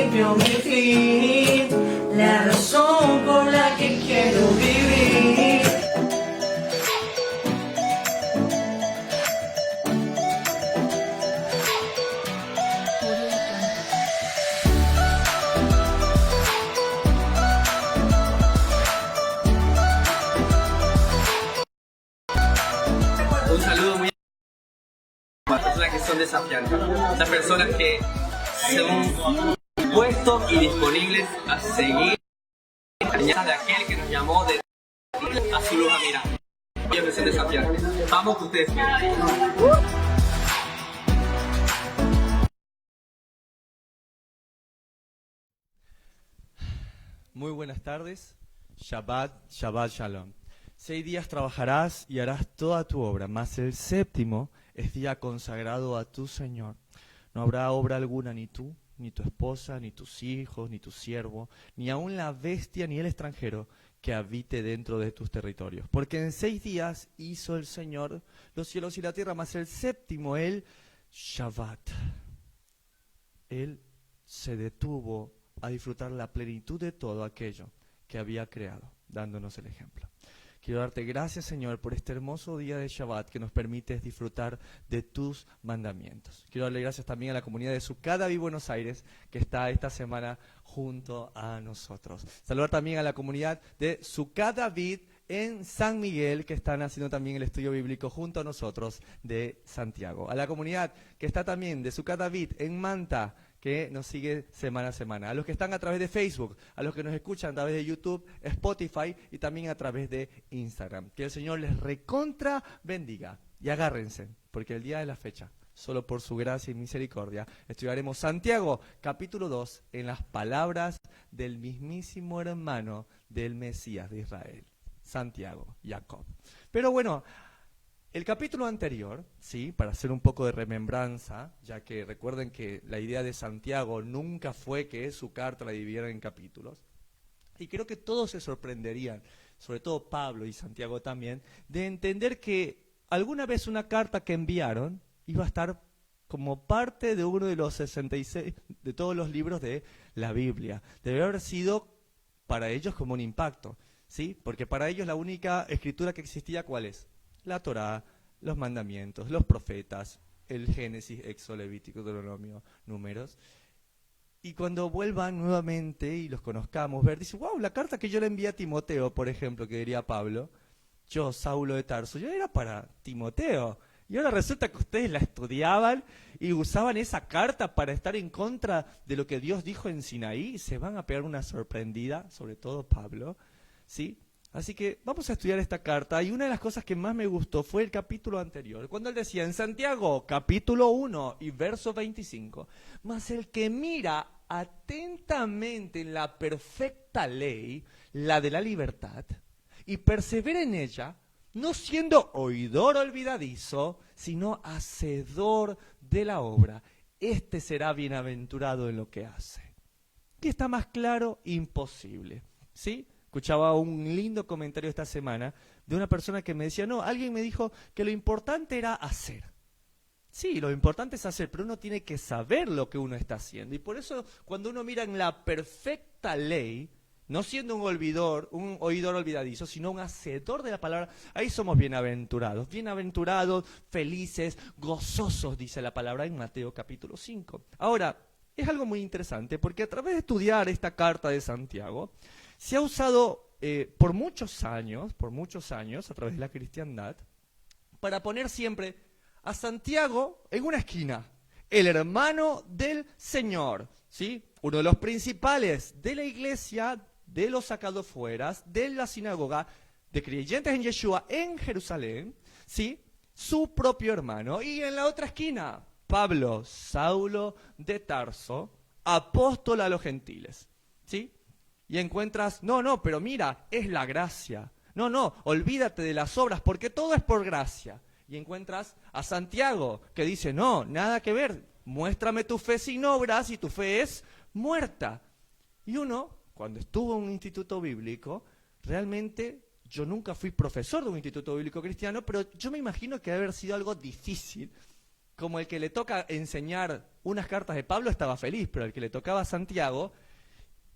principio, mi fin, la razón por la que quiero vivir. Un saludo muy a las personas que son desafiantes, las personas que son puestos y disponibles a seguir las enseñanzas de aquel que nos llamó de a su luz a mirar. Ellos que son desafiantes. Vamos que ustedes pueden. Muy buenas tardes. Shabbat Shalom. 6 días trabajarás y harás toda tu obra, mas el séptimo es día consagrado a tu Señor. No habrá obra alguna, ni tú, ni tu esposa, ni tus hijos, ni tu siervo, ni aun la bestia, ni el extranjero que habite dentro de tus territorios. Porque en 6 días hizo el Señor los cielos y la tierra, mas el séptimo, el Shabbat. Él se detuvo a disfrutar la plenitud de todo aquello que había creado, dándonos el ejemplo. Quiero darte gracias, Señor, por este hermoso día de Shabbat que nos permites disfrutar de tus mandamientos. Quiero darle gracias también a la comunidad de Sucadaví Buenos Aires que está esta semana junto a nosotros. Saludar también a la comunidad de Sucadaví en San Miguel, que están haciendo también el estudio bíblico junto a nosotros de Santiago. A la comunidad que está también de Sucadaví en Manta, que nos sigue semana a semana. A los que están a través de Facebook, a los que nos escuchan a través de YouTube, Spotify y también a través de Instagram. Que el Señor les recontra bendiga. Y agárrense, porque el día de la fecha, solo por su gracia y misericordia, estudiaremos Santiago, capítulo 2, en las palabras del mismísimo hermano del Mesías de Israel, Santiago, Jacob. Pero bueno, el capítulo anterior, sí, para hacer un poco de remembranza, ya que recuerden que la idea de Santiago nunca fue que su carta la dividieran en capítulos, y creo que todos se sorprenderían, sobre todo Pablo y Santiago también, de entender que alguna vez una carta que enviaron iba a estar como parte de uno de los 66, de todos los libros de la Biblia. Debe haber sido para ellos como un impacto, ¿sí? Porque para ellos la única escritura que existía, ¿cuál es? La Torá, los mandamientos, los profetas, el Génesis, Éxodo, Levítico, Deuteronomio, Números. Y cuando vuelvan nuevamente y los conozcamos, ver, dice, wow, la carta que yo le envié a Timoteo, por ejemplo, que diría Pablo, yo, Saulo de Tarso, yo era para Timoteo. Y ahora resulta que ustedes la estudiaban y usaban esa carta para estar en contra de lo que Dios dijo en Sinaí. Se van a pegar una sorprendida, sobre todo Pablo, ¿sí? Así que vamos a estudiar esta carta, y una de las cosas que más me gustó fue el capítulo anterior, cuando él decía en Santiago, capítulo 1 y verso 25, mas el que mira atentamente en la perfecta ley, la de la libertad, y persevera en ella, no siendo oidor olvidadizo, sino hacedor de la obra, este será bienaventurado en lo que hace. ¿Qué está más claro? Imposible, ¿sí? Escuchaba un lindo comentario esta semana de una persona que me decía, no, alguien me dijo que lo importante era hacer. Sí, lo importante es hacer, pero uno tiene que saber lo que uno está haciendo. Y por eso cuando uno mira en la perfecta ley, no siendo un oidor olvidadizo, sino un hacedor de la palabra, ahí somos bienaventurados. Bienaventurados, felices, gozosos, dice la palabra en Mateo capítulo 5. Ahora, es algo muy interesante porque a través de estudiar esta carta de Santiago, se ha usado por muchos años, a través de la cristiandad, para poner siempre a Santiago en una esquina, el hermano del Señor, ¿sí? Uno de los principales de la iglesia, de los sacados fueras, de la sinagoga, de creyentes en Yeshua en Jerusalén, ¿sí? Su propio hermano. Y en la otra esquina, Pablo, Saulo de Tarso, apóstol a los gentiles, ¿sí? Y encuentras, no, pero mira, es la gracia. No, olvídate de las obras, porque todo es por gracia. Y encuentras a Santiago, que dice, no, nada que ver, muéstrame tu fe sin obras y tu fe es muerta. Y uno, cuando estuvo en un instituto bíblico, realmente, yo nunca fui profesor de un instituto bíblico cristiano, pero yo me imagino que debe haber sido algo difícil como el que le toca enseñar unas cartas de Pablo estaba feliz, pero el que le tocaba a Santiago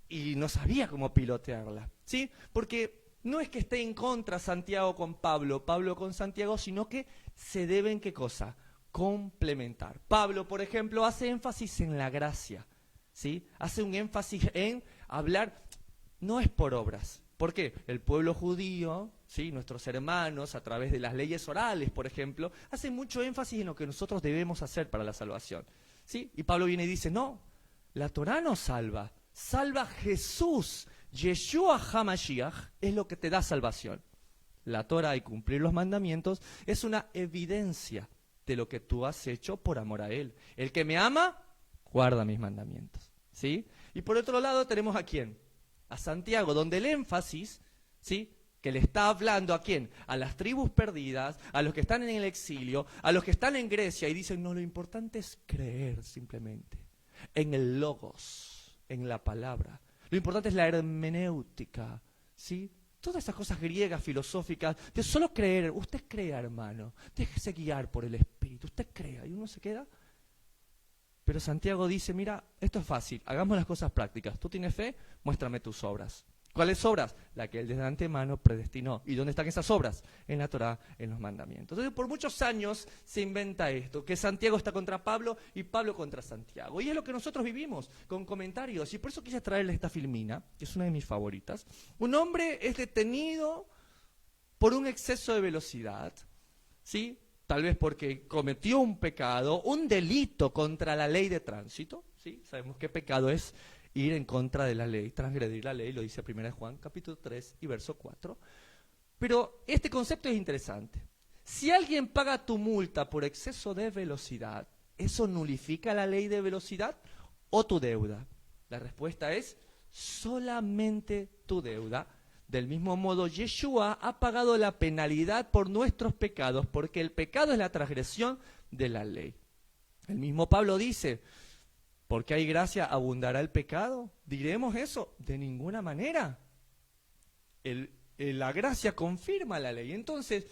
y no sabía cómo pilotearla, ¿sí? Porque no es que esté en contra Santiago con Pablo, Pablo con Santiago, sino que se deben, ¿qué cosa? Complementar. Pablo, por ejemplo, hace énfasis en la gracia, ¿sí? Hace un énfasis en hablar, no es por obras. ¿Por qué? El pueblo judío, ¿sí? Nuestros hermanos, a través de las leyes orales, por ejemplo, hacen mucho énfasis en lo que nosotros debemos hacer para la salvación, ¿sí? Y Pablo viene y dice, no, la Torá no salva, salva Jesús, Yeshua HaMashiach, es lo que te da salvación. La Torá y cumplir los mandamientos es una evidencia de lo que tú has hecho por amor a Él. El que me ama, guarda mis mandamientos, ¿sí? Y por otro lado tenemos a quién, a Santiago, donde el énfasis, ¿sí?, que le está hablando a quién, a las tribus perdidas, a los que están en el exilio, a los que están en Grecia y dicen, no, lo importante es creer simplemente en el logos, en la palabra. Lo importante es la hermenéutica, ¿sí? Todas esas cosas griegas, filosóficas, de solo creer. Usted crea, hermano, déjese guiar por el Espíritu, usted crea, y uno se queda. Pero Santiago dice, mira, esto es fácil, hagamos las cosas prácticas. ¿Tú tienes fe? Muéstrame tus obras. ¿Cuáles obras? La que él desde antemano predestinó. ¿Y dónde están esas obras? En la Torá, en los mandamientos. Entonces, por muchos años se inventa esto, que Santiago está contra Pablo y Pablo contra Santiago. Y es lo que nosotros vivimos, con comentarios. Y por eso quise traerle esta filmina, que es una de mis favoritas. Un hombre es detenido por un exceso de velocidad, ¿sí? Tal vez porque cometió un pecado, un delito contra la ley de tránsito, ¿sí? Sabemos qué pecado es ir en contra de la ley, transgredir la ley, lo dice 1 Juan, capítulo 3 y verso 4. Pero este concepto es interesante. Si alguien paga tu multa por exceso de velocidad, ¿eso nulifica la ley de velocidad o tu deuda? La respuesta es solamente tu deuda. Del mismo modo, Yeshua ha pagado la penalidad por nuestros pecados, porque el pecado es la transgresión de la ley. El mismo Pablo dice, ¿porque hay gracia abundará el pecado? ¿Diremos eso? De ninguna manera. La gracia confirma la ley. Entonces,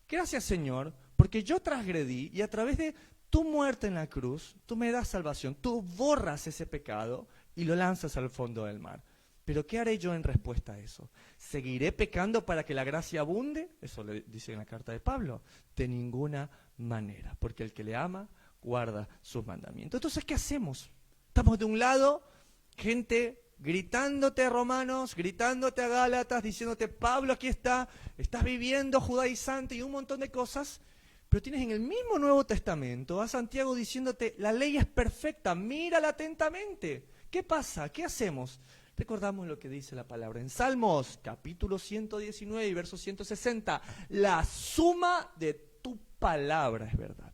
gracias Señor, porque yo transgredí y a través de tu muerte en la cruz, tú me das salvación, tú borras ese pecado y lo lanzas al fondo del mar. Pero ¿qué haré yo en respuesta a eso? ¿Seguiré pecando para que la gracia abunde? Eso le dice en la carta de Pablo. De ninguna manera, porque el que le ama, guarda sus mandamientos. Entonces, ¿qué hacemos? Estamos de un lado, gente gritándote a Romanos, gritándote a Gálatas, diciéndote, Pablo, aquí está, estás viviendo judaizante y un montón de cosas, pero tienes en el mismo Nuevo Testamento a Santiago diciéndote, la ley es perfecta, mírala atentamente. ¿Qué pasa? ¿Qué hacemos? Recordamos lo que dice la palabra en Salmos, capítulo 119 y verso 160. La suma de tu palabra es verdad.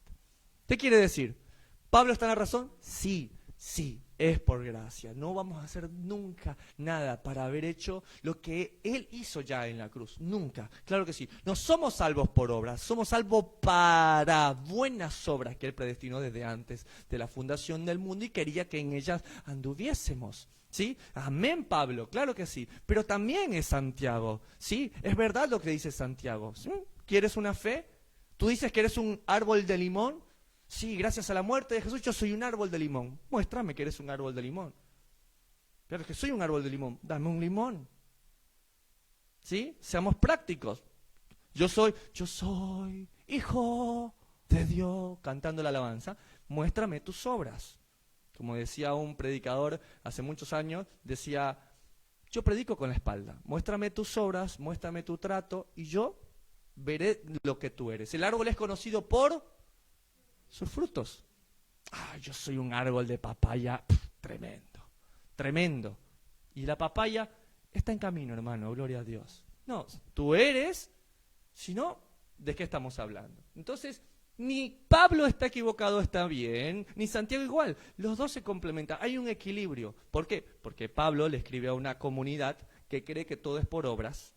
¿Qué quiere decir? ¿Pablo está en la razón? Sí, es por gracia. No vamos a hacer nunca nada para haber hecho lo que Él hizo ya en la cruz. Nunca. Claro que sí. No somos salvos por obras, somos salvos para buenas obras que Él predestinó desde antes de la fundación del mundo y quería que en ellas anduviésemos. ¿Sí? Amén, Pablo, claro que sí. Pero también es Santiago, ¿sí? Es verdad lo que dice Santiago. ¿Sí? ¿Quieres una fe? ¿Tú dices que eres un árbol de limón? Sí, gracias a la muerte de Jesús yo soy un árbol de limón. Muéstrame que eres un árbol de limón. Claro que soy un árbol de limón. Dame un limón. ¿Sí? Seamos prácticos. Yo soy hijo de Dios, cantando la alabanza. Muéstrame tus obras. Como decía un predicador hace muchos años, decía, yo predico con la espalda, muéstrame tus obras, muéstrame tu trato y yo veré lo que tú eres. El árbol es conocido por sus frutos. Yo soy un árbol de papaya, tremendo. Y la papaya está en camino, hermano, gloria a Dios. No, tú eres, si no, ¿de qué estamos hablando? Entonces, ni Pablo está equivocado, está bien, ni Santiago igual. Los dos se complementan. Hay un equilibrio. ¿Por qué? Porque Pablo le escribe a una comunidad que cree que todo es por obras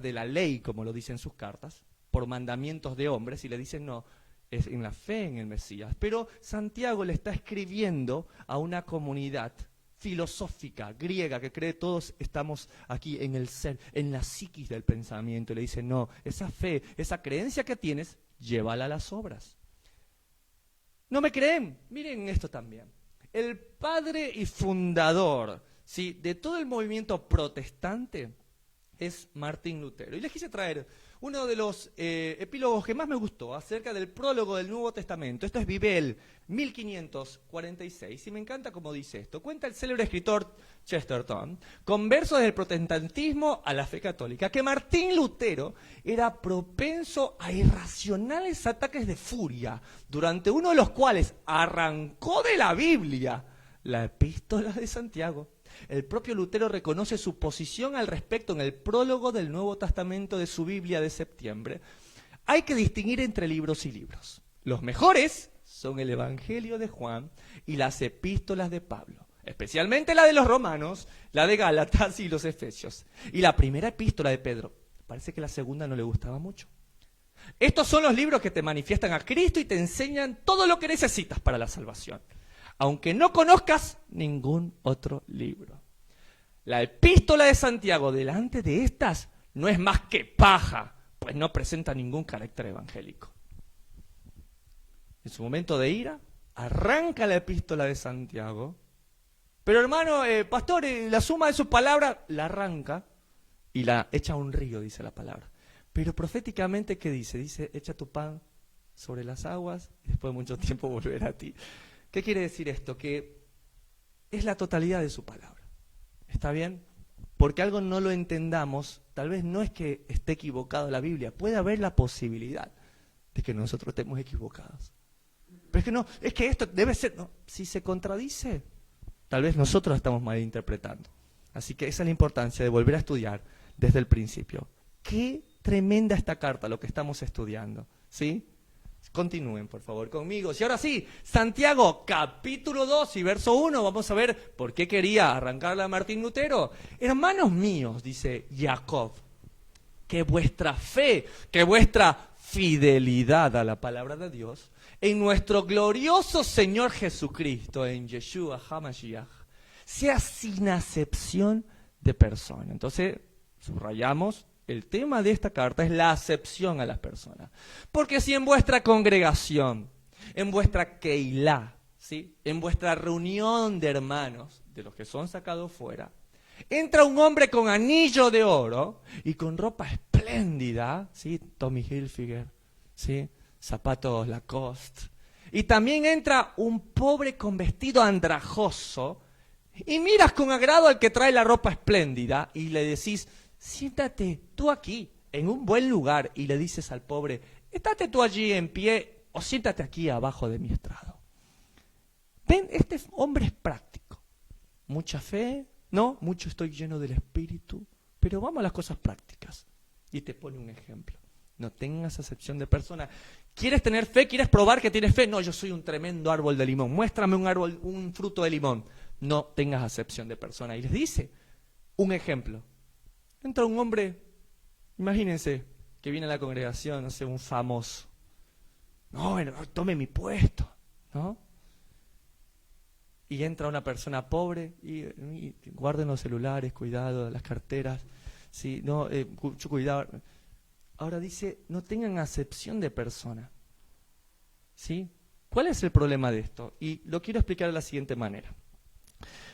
de la ley, como lo dicen sus cartas, por mandamientos de hombres, y le dicen no, es en la fe en el Mesías. Pero Santiago le está escribiendo a una comunidad filosófica, griega, que cree todos estamos aquí en el ser, en la psiquis del pensamiento. Y le dice, no, esa fe, esa creencia que tienes, llévala a las obras. ¿No me creen? Miren esto también. El padre y fundador, ¿sí?, de todo el movimiento protestante es Martín Lutero. Y les quise traer uno de los epílogos que más me gustó acerca del prólogo del Nuevo Testamento. Esto es Vivel, 1546, y me encanta cómo dice esto. Cuenta el célebre escritor Chesterton, con versos del protestantismo a la fe católica, que Martín Lutero era propenso a irracionales ataques de furia, durante uno de los cuales arrancó de la Biblia la epístola de Santiago. El propio Lutero reconoce su posición al respecto en el prólogo del Nuevo Testamento de su Biblia de septiembre. Hay que distinguir entre libros y libros. Los mejores son el Evangelio de Juan y las epístolas de Pablo, especialmente la de los Romanos, la de Gálatas y los Efesios. Y la primera epístola de Pedro. Parece que la segunda no le gustaba mucho. Estos son los libros que te manifiestan a Cristo y te enseñan todo lo que necesitas para la salvación, aunque no conozcas ningún otro libro. La epístola de Santiago delante de estas no es más que paja, pues no presenta ningún carácter evangélico. En su momento de ira, arranca la epístola de Santiago, pero hermano, pastor, la suma de sus palabras la arranca y la echa a un río, dice la palabra. Pero proféticamente, ¿qué dice? Dice, echa tu pan sobre las aguas y después de mucho tiempo volverá a ti. ¿Qué quiere decir esto? Que es la totalidad de su palabra. ¿Está bien? Porque algo no lo entendamos, tal vez no es que esté equivocado la Biblia, puede haber la posibilidad de que nosotros estemos equivocados. Pero es que no, es que esto debe ser, no, si se contradice, tal vez nosotros estamos malinterpretando. Así que esa es la importancia de volver a estudiar desde el principio. Qué tremenda esta carta, lo que estamos estudiando, ¿sí? Continúen, por favor, conmigo. Y ahora sí, Santiago, capítulo 2 y verso 1, vamos a ver por qué quería arrancarla a Martín Lutero. Hermanos míos, dice Jacob, que vuestra fe, que vuestra fidelidad a la palabra de Dios, en nuestro glorioso Señor Jesucristo, en Yeshua HaMashiach, sea sin acepción de persona. Entonces, subrayamos. El tema de esta carta es la acepción a las personas. Porque si en vuestra congregación, en vuestra keilá, ¿sí?, en vuestra reunión de hermanos, de los que son sacados fuera, entra un hombre con anillo de oro y con ropa espléndida, ¿sí?, Tommy Hilfiger, ¿sí?, zapatos Lacoste, y también entra un pobre con vestido andrajoso, y miras con agrado al que trae la ropa espléndida y le decís, siéntate tú aquí, en un buen lugar, y le dices al pobre, estate tú allí en pie o siéntate aquí abajo de mi estrado. Ven, este hombre es práctico. Mucha fe, no, mucho estoy lleno del Espíritu, pero vamos a las cosas prácticas. Y te pone un ejemplo. No tengas acepción de persona. ¿Quieres tener fe? ¿Quieres probar que tienes fe? No, yo soy un tremendo árbol de limón. Muéstrame un fruto de limón. No tengas acepción de persona. Y les dice un ejemplo. Entra un hombre, imagínense, que viene a la congregación, no sé, un famoso. No, bueno, tome mi puesto, ¿no? Y entra una persona pobre y guarden los celulares, cuidado, las carteras, ¿sí? No, mucho cuidado. Ahora dice, no tengan acepción de persona, ¿sí? ¿Cuál es el problema de esto? Y lo quiero explicar de la siguiente manera.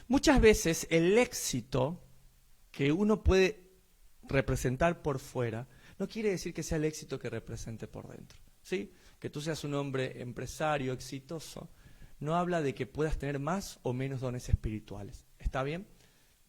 Muchas veces el éxito que uno puede representar por fuera, no quiere decir que sea el éxito que represente por dentro, ¿sí? Que tú seas un hombre empresario, exitoso, no habla de que puedas tener más o menos dones espirituales, ¿está bien?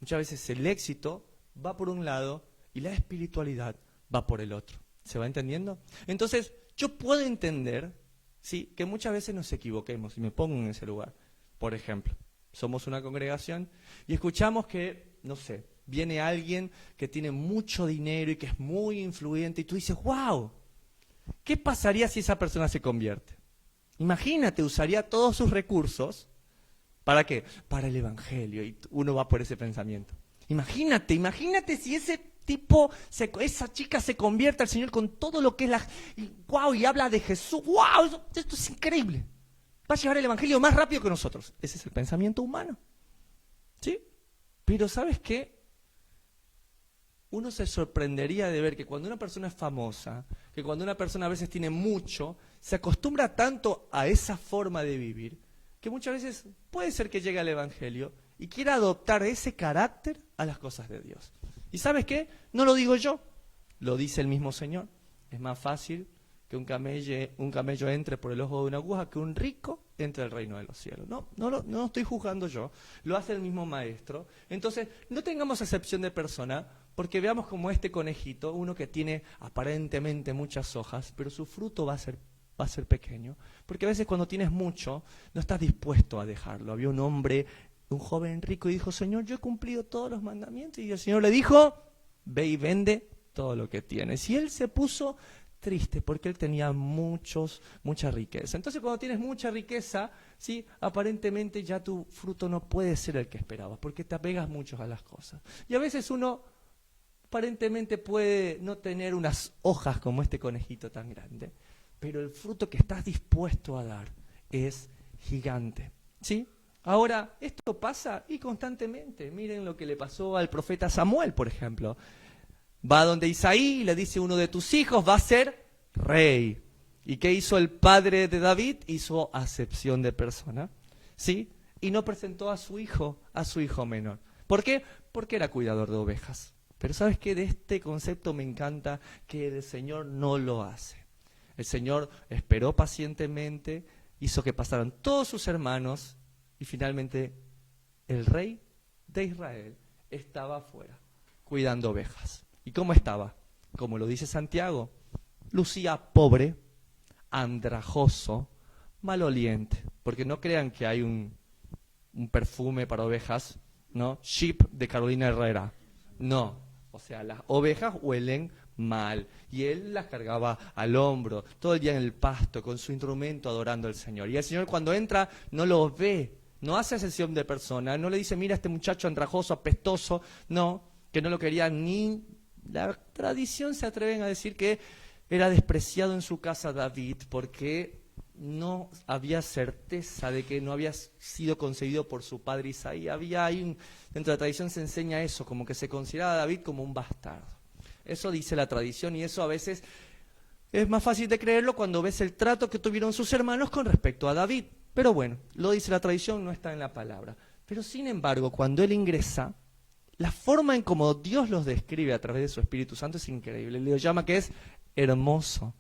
Muchas veces el éxito va por un lado y la espiritualidad va por el otro, ¿se va entendiendo? Entonces, yo puedo entender, ¿sí?, que muchas veces nos equivoquemos, y me pongo en ese lugar. Por ejemplo, somos una congregación y escuchamos que, no sé, viene alguien que tiene mucho dinero y que es muy influyente y tú dices, wow, ¿qué pasaría si esa persona se convierte? Imagínate, usaría todos sus recursos, ¿para qué? Para el evangelio, y uno va por ese pensamiento. Imagínate si ese tipo, esa chica se convierte al Señor con todo lo que es y habla de Jesús, wow, esto es increíble. Va a llevar el evangelio más rápido que nosotros. Ese es el pensamiento humano, ¿sí? Pero ¿sabes qué? Uno se sorprendería de ver que cuando una persona es famosa, que cuando una persona a veces tiene mucho, se acostumbra tanto a esa forma de vivir, que muchas veces puede ser que llegue al Evangelio y quiera adoptar ese carácter a las cosas de Dios. ¿Y sabes qué? No lo digo yo, lo dice el mismo Señor. Es más fácil que un camello entre por el ojo de una aguja que un rico entre al reino de los cielos. No estoy juzgando yo, lo hace el mismo maestro. Entonces, no tengamos acepción de persona, porque veamos como este conejito, uno que tiene aparentemente muchas hojas, pero su fruto va a ser pequeño. Porque a veces cuando tienes mucho, no estás dispuesto a dejarlo. Había un hombre, un joven rico, y dijo, Señor, yo he cumplido todos los mandamientos. Y el Señor le dijo, ve y vende todo lo que tienes. Y él se puso triste porque él tenía mucha riqueza. Entonces cuando tienes mucha riqueza, ¿sí? Aparentemente ya tu fruto no puede ser el que esperabas, porque te apegas mucho a las cosas. Y a veces uno aparentemente puede no tener unas hojas como este conejito tan grande, pero el fruto que estás dispuesto a dar es gigante, ¿sí? Ahora, esto pasa y constantemente. Miren lo que le pasó al profeta Samuel, por ejemplo. Va donde Isaí y le dice, uno de tus hijos va a ser rey. ¿Y qué hizo el padre de David? Hizo acepción de persona, ¿sí? Y no presentó a su hijo menor. ¿Por qué? Porque era cuidador de ovejas. Pero ¿sabes qué? De este concepto me encanta que el Señor no lo hace. El Señor esperó pacientemente, hizo que pasaran todos sus hermanos y finalmente el rey de Israel estaba afuera, cuidando ovejas. ¿Y cómo estaba? Como lo dice Santiago, lucía pobre, andrajoso, maloliente. Porque no crean que hay un perfume para ovejas, ¿no? Sheep de Carolina Herrera. No, o sea, las ovejas huelen mal. Y él las cargaba al hombro, todo el día en el pasto, con su instrumento adorando al Señor. Y el Señor cuando entra no lo ve, no hace acepción de persona, no le dice, mira este muchacho andrajoso, apestoso, no, que no lo quería ni... La tradición se atreven a decir que era despreciado en su casa David porque no había certeza de que no había sido concebido por su padre Isaí. Dentro de la tradición se enseña eso, como que se consideraba a David como un bastardo. Eso dice la tradición y eso a veces es más fácil de creerlo cuando ves el trato que tuvieron sus hermanos con respecto a David. Pero bueno, lo dice la tradición, no está en la palabra. Pero sin embargo, cuando él ingresa, la forma en cómo Dios los describe a través de su Espíritu Santo es increíble. Le llama que es hermoso.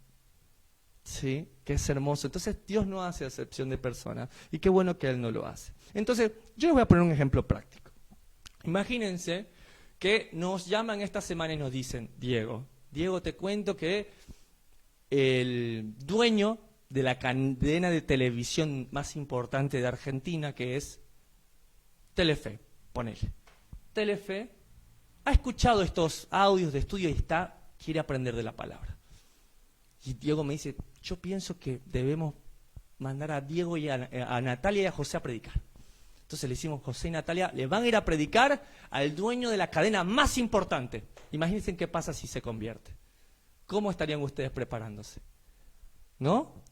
¿Sí? Que es hermoso. Entonces Dios no hace acepción de personas. Y qué bueno que Él no lo hace. Entonces, yo les voy a poner un ejemplo práctico. Imagínense que nos llaman esta semana y nos dicen, Diego, te cuento que el dueño de la cadena de televisión más importante de Argentina, que es Telefe, ponele. Telefe ha escuchado estos audios de estudio y quiere aprender de la palabra. Y Diego me dice, yo pienso que debemos mandar a Diego y a Natalia y a José a predicar. Entonces le decimos, José y Natalia le van a ir a predicar al dueño de la cadena más importante. Imagínense qué pasa si se convierte. ¿Cómo estarían ustedes preparándose? ¿No?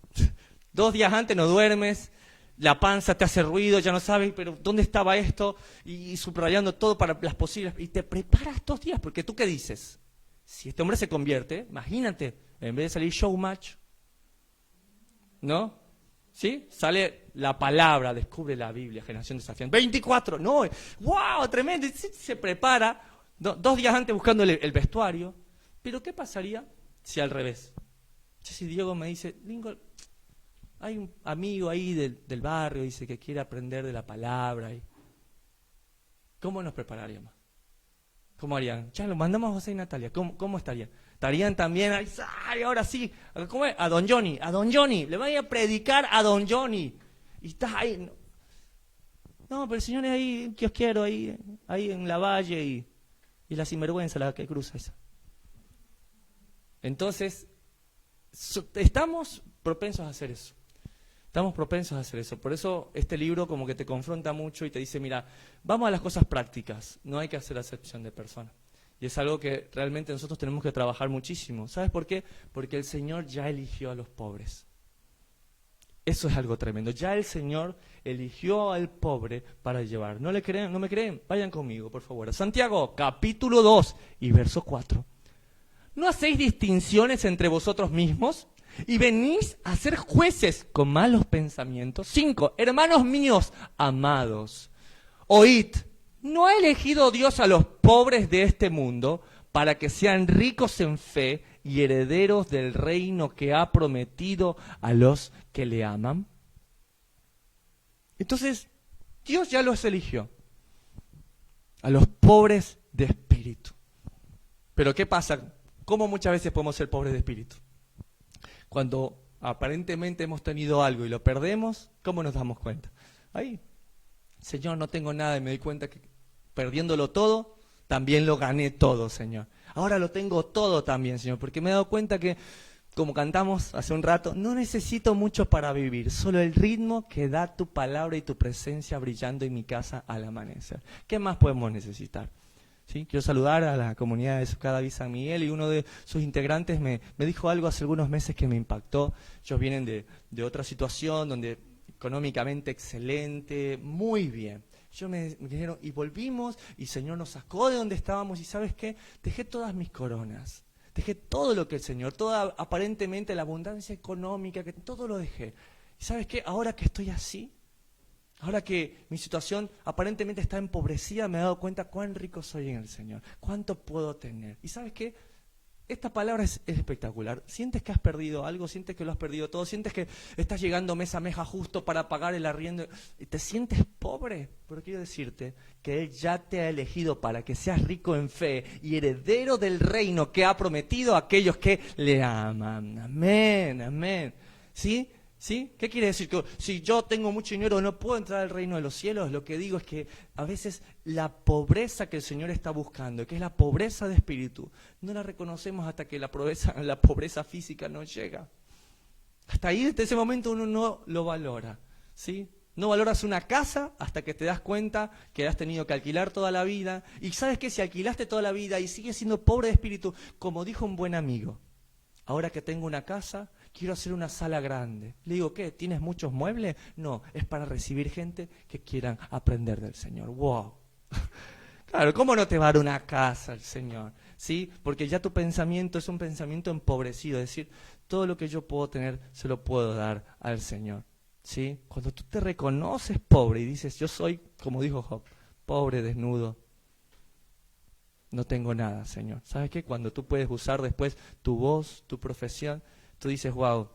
2 días antes no duermes, la panza te hace ruido, ya no sabes, pero ¿dónde estaba esto? Y subrayando todo para las posibles. Y te preparas 2 días, porque ¿tú qué dices? Si este hombre se convierte, imagínate, en vez de salir showmatch, ¿no? ¿Sí? Sale la palabra, descubre la Biblia, generación desafiante. 24, no, wow, tremendo. Se prepara 2 días antes buscando el vestuario. Pero ¿qué pasaría si al revés? Si Diego me dice, Lincoln, hay un amigo ahí del barrio, dice que quiere aprender de la palabra. ¿Cómo nos prepararíamos? ¿Cómo harían? Ya lo mandamos a José y Natalia. ¿Cómo estarían? Estarían también, ay, ahora sí, ¿cómo es? A Don Johnny, le van a ir a predicar a Don Johnny. Y estás ahí. No, pero el Señor es ahí, que os quiero, ahí en la valle y la sinvergüenza la que cruza esa. Entonces, estamos propensos a hacer eso. Estamos propensos a hacer eso. Por eso este libro como que te confronta mucho y te dice, mira, vamos a las cosas prácticas. No hay que hacer acepción de personas. Y es algo que realmente nosotros tenemos que trabajar muchísimo. ¿Sabes por qué? Porque el Señor ya eligió a los pobres. Eso es algo tremendo. Ya el Señor eligió al pobre para llevar. ¿No le creen? ¿No me creen? Vayan conmigo, por favor. A Santiago, capítulo 2 y verso 4. ¿No hacéis distinciones entre vosotros mismos? ¿Y venís a ser jueces con malos pensamientos? 5. Hermanos míos, amados, oíd, ¿no ha elegido Dios a los pobres de este mundo para que sean ricos en fe y herederos del reino que ha prometido a los que le aman? Entonces, Dios ya los eligió, a los pobres de espíritu. Pero ¿qué pasa? ¿Cómo muchas veces podemos ser pobres de espíritu? Cuando aparentemente hemos tenido algo y lo perdemos, ¿cómo nos damos cuenta? Ahí, Señor, no tengo nada y me doy cuenta que perdiéndolo todo, también lo gané todo, Señor. Ahora lo tengo todo también, Señor, porque me he dado cuenta que, como cantamos hace un rato, no necesito mucho para vivir, solo el ritmo que da tu palabra y tu presencia brillando en mi casa al amanecer. ¿Qué más podemos necesitar? ¿Sí? Quiero saludar a la comunidad de Sucada San Miguel, y uno de sus integrantes me dijo algo hace algunos meses que me impactó. Ellos vienen de otra situación, donde económicamente excelente, muy bien. Me dijeron, y volvimos, y el Señor nos sacó de donde estábamos, y ¿sabes qué? Dejé todas mis coronas, dejé todo lo que el Señor, toda aparentemente la abundancia económica, que todo lo dejé. ¿Y sabes qué? Ahora que estoy así, ahora que mi situación aparentemente está empobrecida, me he dado cuenta cuán rico soy en el Señor, cuánto puedo tener. ¿Y sabes qué? Esta palabra es espectacular. ¿Sientes que has perdido algo? ¿Sientes que lo has perdido todo? ¿Sientes que estás llegando mes a mes justo para pagar el arriendo? ¿Te sientes pobre? Pero quiero decirte que Él ya te ha elegido para que seas rico en fe y heredero del reino que ha prometido a aquellos que le aman. Amén, amén. ¿Sí? ¿Sí? ¿Qué quiere decir? Que si yo tengo mucho dinero no puedo entrar al reino de los cielos. Lo que digo es que a veces la pobreza que el Señor está buscando, que es la pobreza de espíritu, no la reconocemos hasta que la pobreza física no llega. Hasta ahí, desde ese momento, uno no lo valora, ¿sí? No valoras una casa hasta que te das cuenta que has tenido que alquilar toda la vida. Y sabes que si alquilaste toda la vida y sigues siendo pobre de espíritu, como dijo un buen amigo, ahora que tengo una casa, quiero hacer una sala grande. Le digo, ¿qué? ¿Tienes muchos muebles? No, es para recibir gente que quieran aprender del Señor. ¡Wow! Claro, ¿cómo no te va a dar una casa el Señor? ¿Sí? Porque ya tu pensamiento es un pensamiento empobrecido. Es decir, todo lo que yo puedo tener, se lo puedo dar al Señor. ¿Sí? Cuando tú te reconoces pobre y dices, yo soy, como dijo Job, pobre, desnudo, no tengo nada, Señor. ¿Sabes qué? Cuando tú puedes usar después tu voz, tu profesión, tú dices, wow,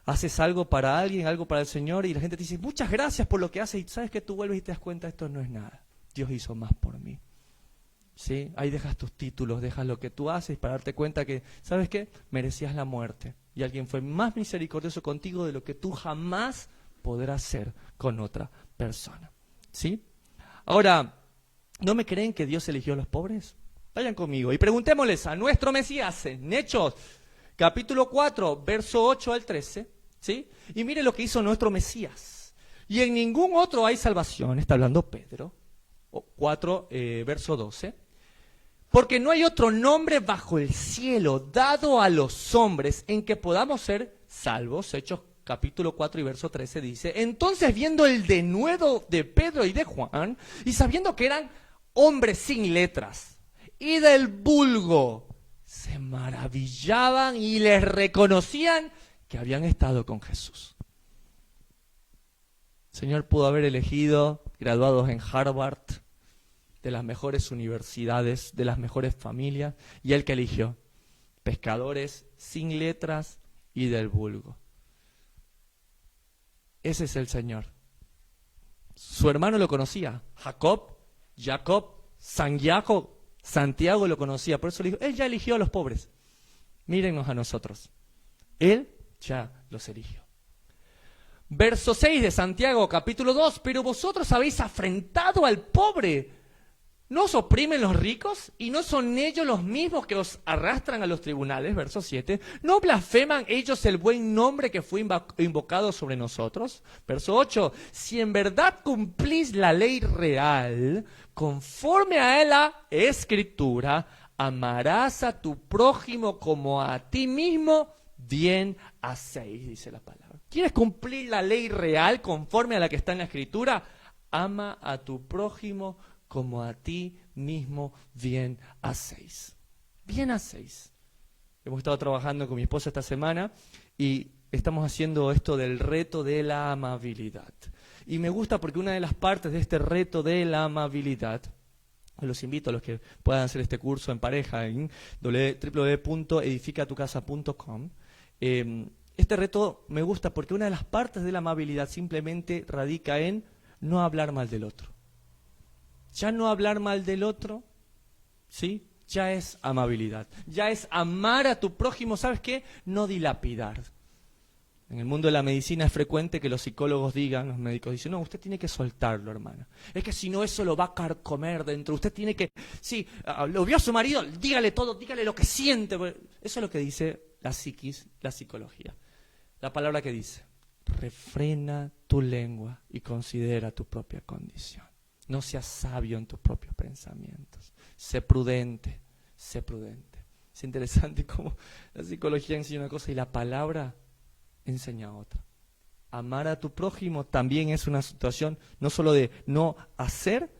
haces algo para alguien, algo para el Señor, y la gente te dice, muchas gracias por lo que haces, y sabes que tú vuelves y te das cuenta, esto no es nada. Dios hizo más por mí. ¿Sí? Ahí dejas tus títulos, dejas lo que tú haces para darte cuenta que, ¿sabes qué? Merecías la muerte. Y alguien fue más misericordioso contigo de lo que tú jamás podrás ser con otra persona. ¿Sí? Ahora, ¿no me creen que Dios eligió a los pobres? Vayan conmigo y preguntémosles a nuestro Mesías en Hechos, capítulo 4, verso 8 al 13, ¿sí? Y mire lo que hizo nuestro Mesías. Y en ningún otro hay salvación, está hablando Pedro, 4, verso 12. Porque no hay otro nombre bajo el cielo dado a los hombres en que podamos ser salvos. Hechos capítulo 4 y verso 13 dice, entonces viendo el denuedo de Pedro y de Juan, y sabiendo que eran hombres sin letras y del vulgo, se maravillaban y les reconocían que habían estado con Jesús. El Señor pudo haber elegido graduados en Harvard, de las mejores universidades, de las mejores familias, y Él que eligió pescadores sin letras y del vulgo. Ese es el Señor. Su hermano lo conocía, Jacob, Santiago lo conocía, por eso le dijo, Él ya eligió a los pobres. Mírennos a nosotros. Él ya los eligió. Verso 6 de Santiago, capítulo 2, pero vosotros habéis afrentado al pobre. ¿No os oprimen los ricos? ¿Y no son ellos los mismos que os arrastran a los tribunales? Verso 7. ¿No blasfeman ellos el buen nombre que fue invocado sobre nosotros? Verso 8. Si en verdad cumplís la ley real, conforme a la Escritura, amarás a tu prójimo como a ti mismo, bien hacéis, dice la palabra. ¿Quieres cumplir la ley real conforme a la que está en la Escritura? Ama a tu prójimo como a ti mismo bien hacéis. bien hacéis. Hemos estado trabajando con mi esposa esta semana y estamos haciendo esto del reto de la amabilidad. Y me gusta porque una de las partes de este reto de la amabilidad, los invito a los que puedan hacer este curso en pareja en www.edificatucasa.com. Este reto me gusta porque una de las partes de la amabilidad simplemente radica en no hablar mal del otro. Ya no hablar mal del otro, ¿sí? Ya es amabilidad. Ya es amar a tu prójimo, ¿sabes qué? No dilapidar. En el mundo de la medicina es frecuente que los psicólogos digan, los médicos dicen, no, usted tiene que soltarlo, hermana. Es que si no, eso lo va a carcomer dentro. Usted tiene que, sí, lo vio a su marido, dígale todo, dígale lo que siente. Eso es lo que dice la psiquis, la psicología. La palabra que dice, refrena tu lengua y considera tu propia condición. No seas sabio en tus propios pensamientos. Sé prudente, sé prudente. Es interesante cómo la psicología enseña una cosa y la palabra enseña otra. Amar a tu prójimo también es una situación no solo de no hacer,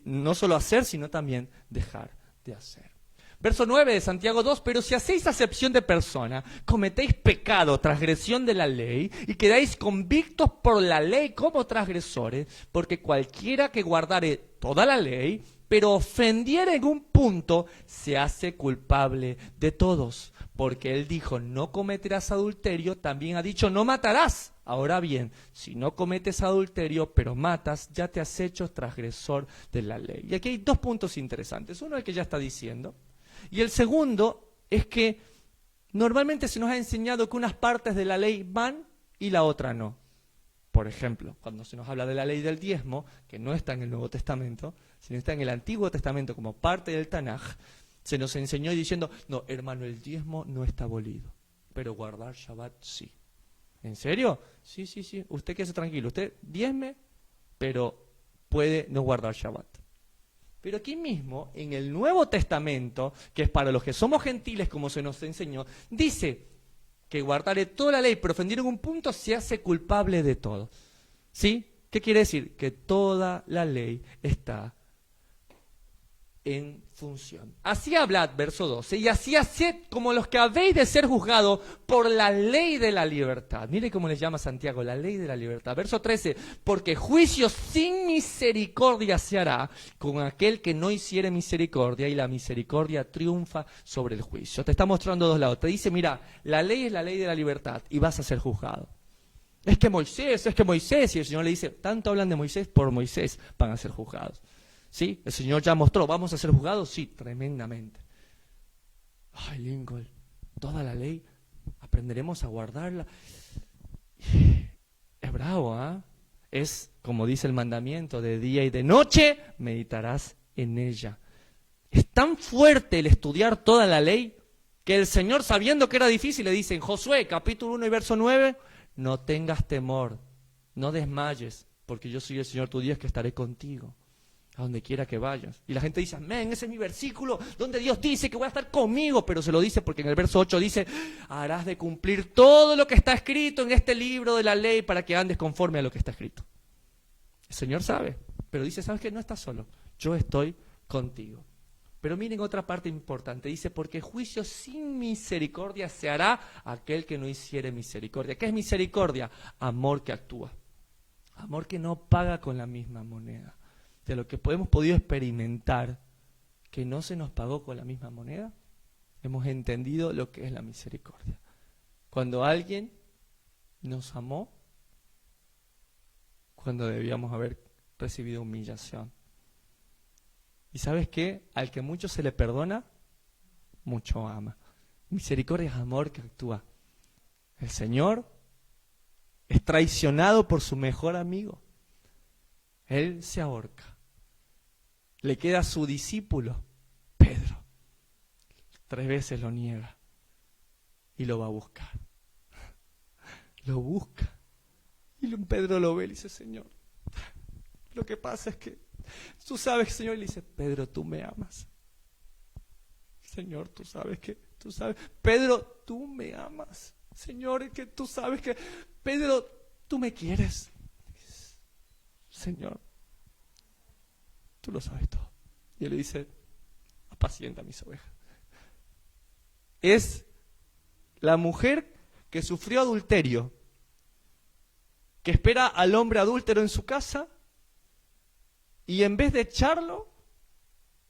no solo hacer, sino también dejar de hacer. Verso 9 de Santiago 2, pero si hacéis acepción de persona, cometéis pecado, transgresión de la ley, y quedáis convictos por la ley como transgresores, porque cualquiera que guardare toda la ley, pero ofendiera en un punto, se hace culpable de todos. Porque él dijo, no cometerás adulterio, también ha dicho, no matarás. Ahora bien, si no cometes adulterio, pero matas, ya te has hecho transgresor de la ley. Y aquí hay dos puntos interesantes. Uno es el que ya está diciendo, y el segundo es que normalmente se nos ha enseñado que unas partes de la ley van y la otra no. Por ejemplo, cuando se nos habla de la ley del diezmo, que no está en el Nuevo Testamento, sino está en el Antiguo Testamento como parte del Tanaj, se nos enseñó diciendo, no, hermano, el diezmo no está abolido, pero guardar Shabbat sí. ¿En serio? Sí, sí, sí. Usted quédese tranquilo, usted diezme, pero puede no guardar Shabbat. Pero aquí mismo, en el Nuevo Testamento, que es para los que somos gentiles, como se nos enseñó, dice que guardaré toda la ley, pero ofender en un punto, se hace culpable de todo. ¿Sí? ¿Qué quiere decir? Que toda la ley está en función. Así hablad, verso 12, y así haced como los que habéis de ser juzgados por la ley de la libertad. Mire cómo les llama Santiago, la ley de la libertad. Verso 13, porque juicio sin misericordia se hará con aquel que no hiciere misericordia, y la misericordia triunfa sobre el juicio. Te está mostrando dos lados. Te dice, mira, la ley es la ley de la libertad y vas a ser juzgado. Es que Moisés, y el Señor le dice, tanto hablan de Moisés, por Moisés van a ser juzgados. ¿Sí? El Señor ya mostró, ¿vamos a ser juzgados? Sí, tremendamente. Ay, Lincoln, toda la ley, aprenderemos a guardarla. Es bravo, ¿ah? Es, como dice el mandamiento, de día y de noche meditarás en ella. Es tan fuerte el estudiar toda la ley que el Señor, sabiendo que era difícil, le dice en Josué, capítulo 1 y verso 9, no tengas temor, no desmayes, porque yo soy el Señor tu Dios que estaré contigo a donde quiera que vayas. Y la gente dice, amén, ese es mi versículo donde Dios dice que voy a estar conmigo, pero se lo dice porque en el verso 8 dice, harás de cumplir todo lo que está escrito en este libro de la ley para que andes conforme a lo que está escrito. El Señor sabe, pero dice, ¿sabes qué? No estás solo, yo estoy contigo. Pero miren otra parte importante, dice, porque juicio sin misericordia se hará aquel que no hiciere misericordia. ¿Qué es misericordia? Amor que actúa, amor que no paga con la misma moneda. De lo que hemos podido experimentar, que no se nos pagó con la misma moneda, hemos entendido lo que es la misericordia. Cuando alguien nos amó, cuando debíamos haber recibido humillación. ¿Y sabes qué? Al que mucho se le perdona, mucho ama. Misericordia es amor que actúa. El Señor es traicionado por su mejor amigo. Él se ahorca. Le queda a su discípulo, Pedro. 3 veces lo niega y lo va a buscar. Lo busca. Y Pedro lo ve y le dice, Señor, lo que pasa es que tú sabes, Señor, y le dice, Pedro, tú me amas. Señor, tú sabes. Pedro, tú me amas. Señor, que tú sabes que, Pedro, tú me quieres. Señor, tú lo sabes todo. Y él le dice, apacienta mis ovejas. es la mujer que sufrió adulterio, que espera al hombre adúltero en su casa y en vez de echarlo,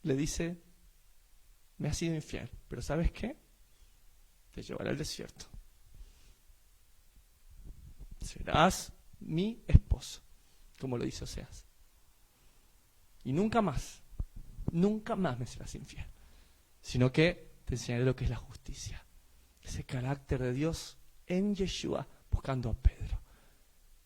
le dice, me has sido infiel, pero ¿sabes qué? Te llevaré al desierto. Serás mi esposo, como lo dice Oseas. Y nunca más me serás infiel, sino que te enseñaré lo que es la justicia. Ese carácter de Dios en Yeshua, buscando a Pedro,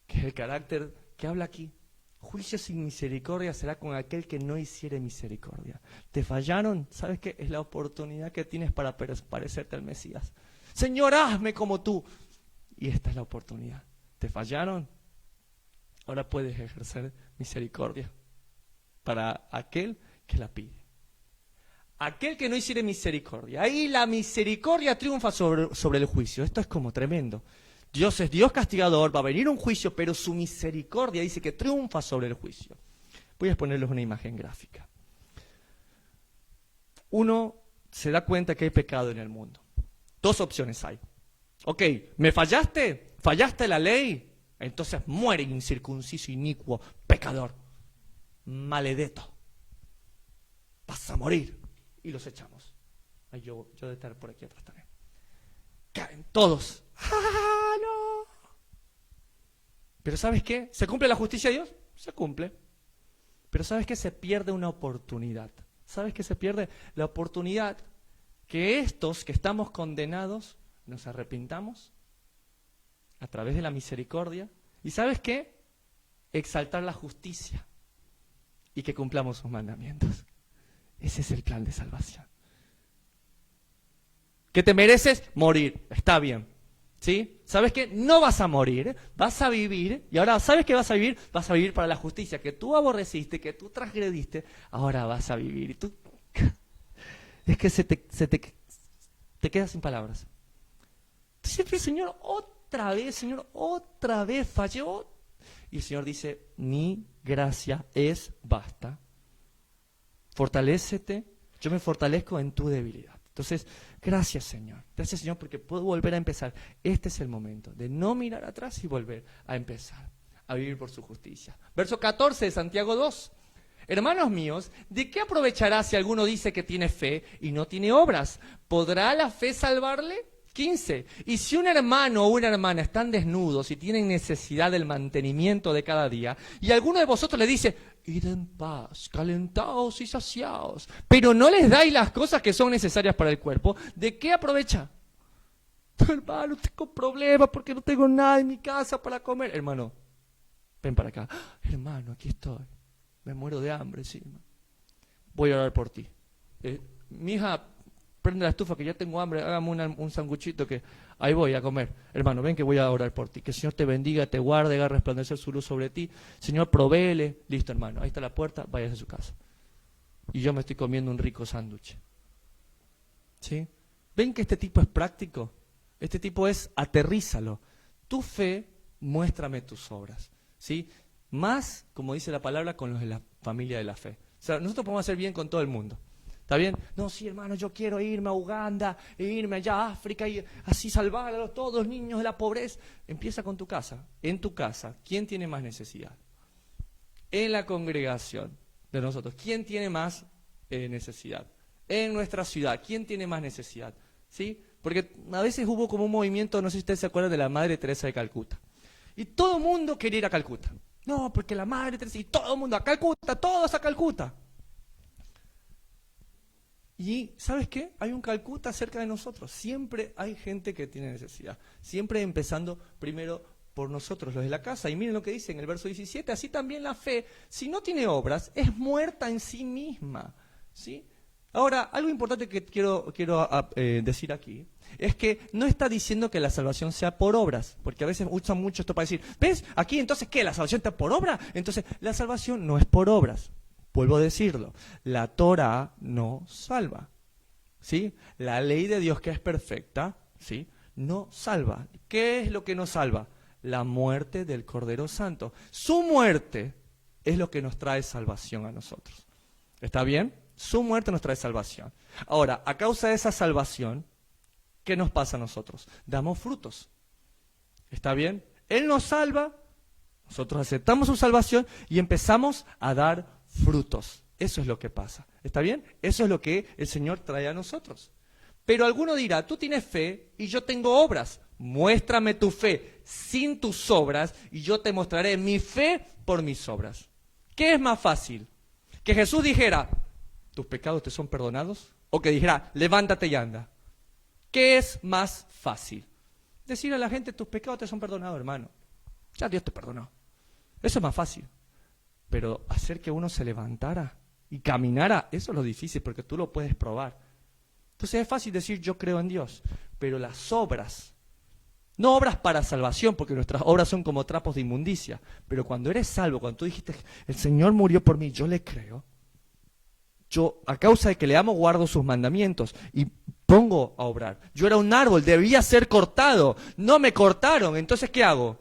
que es el carácter que habla aquí. Juicio sin misericordia será con aquel que no hiciere misericordia. ¿Te fallaron? ¿Sabes qué? Es la oportunidad que tienes para parecerte al Mesías. Señor, hazme como tú. Y esta es la oportunidad. ¿Te fallaron? Ahora puedes ejercer misericordia para aquel que la pide. Aquel que no hiciere misericordia. Ahí la misericordia triunfa sobre el juicio. Esto es como tremendo. Dios es Dios castigador, va a venir un juicio, pero su misericordia dice que triunfa sobre el juicio. Voy a ponerles una imagen gráfica. Uno se da cuenta que hay pecado en el mundo. Dos opciones hay. Ok, ¿me fallaste? ¿Fallaste la ley? Entonces muere incircunciso, inicuo, pecador, maledeto. Vas a morir. Y los echamos. Ay, yo de estar por aquí atrás también. Caen todos. ¡Ah, no! Pero ¿sabes qué? ¿Se cumple la justicia de Dios? Se cumple. Pero ¿sabes qué? Se pierde una oportunidad. ¿Sabes qué se pierde? La oportunidad que estos que estamos condenados nos arrepintamos a través de la misericordia. ¿Y sabes qué? Exaltar la justicia y que cumplamos sus mandamientos. Ese es el plan de salvación. ¿Qué te mereces? Morir. Está bien. ¿Sí? ¿Sabes qué? No vas a morir, vas a vivir. Y ahora, ¿sabes qué vas a vivir? Vas a vivir para la justicia que tú aborreciste, que tú transgrediste. Ahora vas a vivir. Y tú... Es que te quedas sin palabras. Entonces, Señor, otra vez falló. Y el Señor dice, mi gracia es basta. Fortalécete, yo me fortalezco en tu debilidad. Entonces, gracias Señor, porque puedo volver a empezar. Este es el momento de no mirar atrás y volver a empezar a vivir por su justicia. Verso 14 de Santiago 2. Hermanos míos, ¿de qué aprovechará si alguno dice que tiene fe y no tiene obras? ¿Podrá la fe salvarle? 15. Y si un hermano o una hermana están desnudos y tienen necesidad del mantenimiento de cada día, y alguno de vosotros le dice, id en paz, calentaos y saciaos, pero no les dais las cosas que son necesarias para el cuerpo, ¿de qué aprovecha? Hermano, tengo problemas porque no tengo nada en mi casa para comer. Hermano, ven para acá. Hermano, aquí estoy. Me muero de hambre, sí. Voy a orar por ti. Mi hija, prende la estufa que ya tengo hambre, hágame un sanguchito que ahí voy a comer. Hermano, ven que voy a orar por ti. Que el Señor te bendiga, te guarde, haga resplandecer su luz sobre ti. Señor, provéele. Listo, hermano, ahí está la puerta, váyase a su casa. Y yo me estoy comiendo un rico sándwich. ¿Sí? ¿Ven que este tipo es práctico? Este tipo es aterrízalo. Tu fe, muéstrame tus obras. ¿Sí? Más, como dice la palabra, con los de la familia de la fe. O sea, nosotros podemos hacer bien con todo el mundo. ¿Está bien? No, sí, hermano, yo quiero irme a Uganda, e irme allá a África y así salvar a todos los niños de la pobreza. Empieza con tu casa. En tu casa, ¿quién tiene más necesidad? En la congregación de nosotros, ¿quién tiene más necesidad? En nuestra ciudad, ¿quién tiene más necesidad? ¿Sí? Porque a veces hubo como un movimiento, no sé si ustedes se acuerdan de la Madre Teresa de Calcuta. Y todo el mundo quería ir a Calcuta. No, porque la Madre Teresa, y todo el mundo a Calcuta, todos a Calcuta. Y, ¿sabes qué? Hay un Calcuta cerca de nosotros. Siempre hay gente que tiene necesidad. Siempre empezando primero por nosotros, los de la casa. Y miren lo que dice en el verso 17. Así también la fe, si no tiene obras, es muerta en sí misma. ¿Sí? Ahora, algo importante que quiero decir aquí es que no está diciendo que la salvación sea por obras, porque a veces usan mucho esto para decir, ¿ves? Aquí entonces, ¿qué? ¿La salvación está por obra? Entonces, la salvación no es por obras. Vuelvo a decirlo, la Torah no salva, ¿sí? La ley de Dios que es perfecta, ¿sí? No salva. ¿Qué es lo que nos salva? La muerte del Cordero Santo. Su muerte es lo que nos trae salvación a nosotros. ¿Está bien? Su muerte nos trae salvación. Ahora, a causa de esa salvación, ¿qué nos pasa a nosotros? Damos frutos. ¿Está bien? Él nos salva, nosotros aceptamos su salvación y empezamos a dar frutos. Eso es lo que pasa. ¿Está bien? Eso es lo que el Señor trae a nosotros. Pero alguno dirá, tú tienes fe y yo tengo obras. Muéstrame tu fe sin tus obras y yo te mostraré mi fe por mis obras. ¿Qué es más fácil? Que Jesús dijera, ¿tus pecados te son perdonados? O que dijera, levántate y anda. ¿Qué es más fácil? Decir a la gente, tus pecados te son perdonados, hermano. Ya Dios te perdonó. Eso es más fácil. Pero hacer que uno se levantara y caminara, eso es lo difícil porque tú lo puedes probar. Entonces es fácil decir yo creo en Dios, pero las obras, no obras para salvación, porque nuestras obras son como trapos de inmundicia, pero cuando eres salvo, cuando tú dijiste el Señor murió por mí, yo le creo, yo a causa de que le amo guardo sus mandamientos y pongo a obrar. Yo era un árbol, debía ser cortado, no me cortaron, entonces ¿qué hago?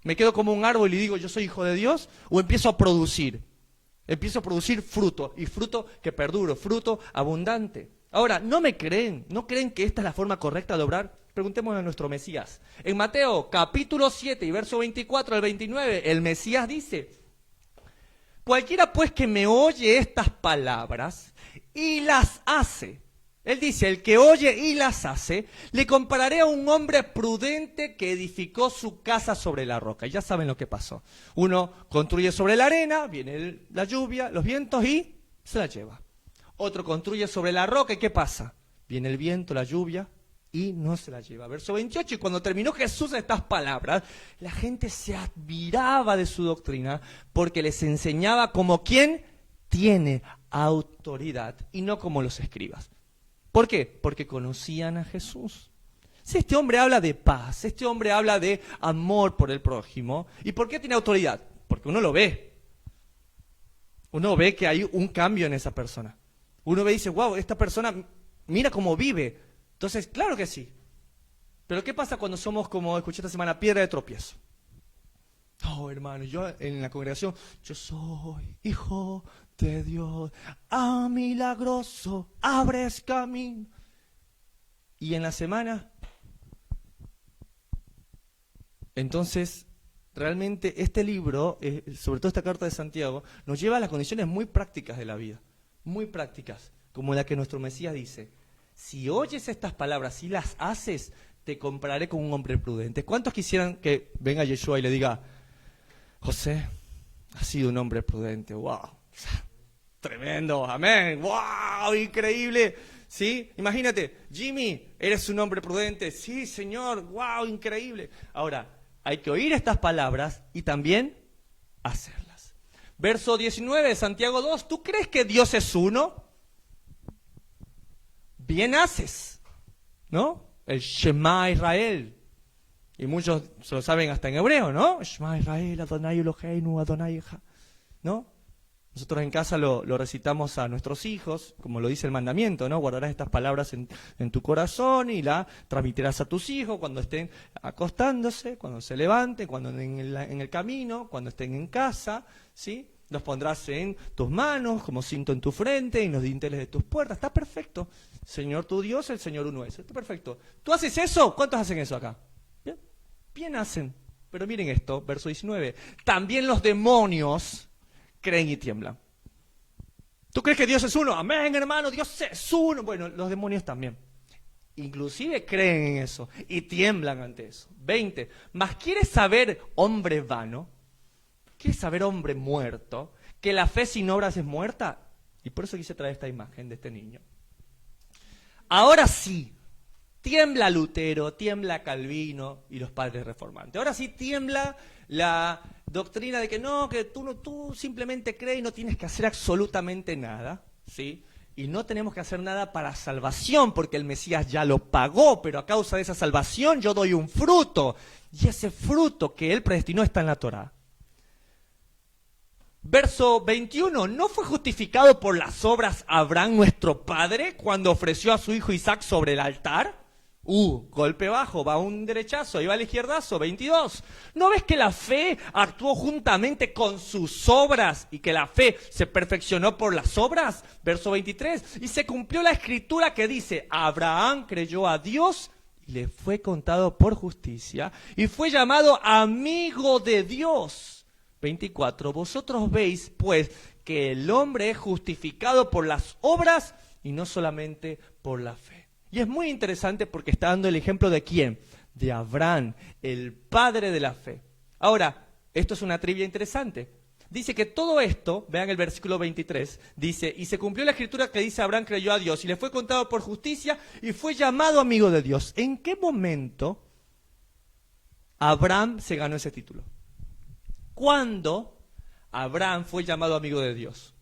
¿Me quedo como un árbol y digo yo soy hijo de Dios? ¿O empiezo a producir? Empiezo a producir fruto, y fruto que perdure, fruto abundante. Ahora, ¿no me creen? ¿No creen que esta es la forma correcta de obrar? Preguntémosle a nuestro Mesías. En Mateo capítulo 7 y verso 24 al 29, el Mesías dice, cualquiera pues que me oye estas palabras y las hace, él dice, el que oye y las hace, le compararé a un hombre prudente que edificó su casa sobre la roca. Y ya saben lo que pasó. Uno construye sobre la arena, viene la lluvia, los vientos y se la lleva. Otro construye sobre la roca y ¿qué pasa? Viene el viento, la lluvia y no se la lleva. Verso 28, y cuando terminó Jesús estas palabras, la gente se admiraba de su doctrina porque les enseñaba como quien tiene autoridad y no como los escribas. ¿Por qué? Porque conocían a Jesús. Si este hombre habla de paz, este hombre habla de amor por el prójimo, ¿y por qué tiene autoridad? Porque uno lo ve. Uno ve que hay un cambio en esa persona. Uno ve y dice, wow, esta persona, mira cómo vive. Entonces, claro que sí. Pero ¿qué pasa cuando somos, como escuché esta semana, piedra de tropiezo? Oh, hermano, yo en la congregación, yo soy hijo de Dios, milagroso, abres camino. Y en la semana, entonces, realmente este libro, sobre todo esta carta de Santiago, nos lleva a las condiciones muy prácticas de la vida. Muy prácticas, como la que nuestro Mesías dice, si oyes estas palabras y las haces, te compararé con un hombre prudente. ¿Cuántos quisieran que venga Yeshua y le diga, José, has sido un hombre prudente, wow, tremendo, amén, wow, increíble, ¿sí? Imagínate, Jimmy, eres un hombre prudente, sí, Señor, wow, increíble. Ahora, hay que oír estas palabras y también hacerlas. Verso 19 de Santiago 2, ¿tú crees que Dios es uno? Bien haces, ¿no? El Shema Israel. Y muchos se lo saben hasta en hebreo, ¿no? Shema Israel, Adonai Eloheinu, Adonai Echad, ¿no? Nosotros en casa lo recitamos a nuestros hijos, como lo dice el mandamiento, ¿no? Guardarás estas palabras en tu corazón y la transmitirás a tus hijos cuando estén acostándose, cuando se levanten, cuando en el camino, cuando estén en casa, ¿sí? Los pondrás en tus manos, como cinto en tu frente, y en los dinteles de tus puertas. Está perfecto. Señor tu Dios, el Señor uno es. Está perfecto. ¿Tú haces eso? ¿Cuántos hacen eso acá? Bien, bien hacen. Pero miren esto, verso 19. También los demonios creen y tiemblan. ¿Tú crees que Dios es uno? Amén, hermano, Dios es uno. Bueno, los demonios también. Inclusive creen en eso y tiemblan ante eso. 20. Mas ¿quieres saber, hombre vano? ¿Quieres saber, hombre muerto, que la fe sin obras es muerta? Y por eso quise traer esta imagen de este niño. Ahora sí, tiembla Lutero, tiembla Calvino y los padres reformantes. Ahora sí tiembla la doctrina de que no, que tú simplemente crees y no tienes que hacer absolutamente nada, ¿sí? Y no tenemos que hacer nada para salvación, porque el Mesías ya lo pagó, pero a causa de esa salvación yo doy un fruto. Y ese fruto que Él predestinó está en la Torá. Verso 21, ¿no fue justificado por las obras Abraham nuestro padre cuando ofreció a su hijo Isaac sobre el altar? Golpe bajo, va un derechazo, ahí va el izquierdazo, 22. ¿No ves que la fe actuó juntamente con sus obras y que la fe se perfeccionó por las obras? Verso 23, y se cumplió la escritura que dice, Abraham creyó a Dios y le fue contado por justicia y fue llamado amigo de Dios. 24. Vosotros veis, pues, que el hombre es justificado por las obras y no solamente por la fe. Y es muy interesante porque está dando el ejemplo de ¿quién? De Abraham, el padre de la fe. Ahora, esto es una trivia interesante. Dice que todo esto, vean el versículo 23, dice, y se cumplió la escritura que dice Abraham creyó a Dios y le fue contado por justicia y fue llamado amigo de Dios. ¿En qué momento Abraham se ganó ese título? ¿Cuándo Abraham fue llamado amigo de Dios?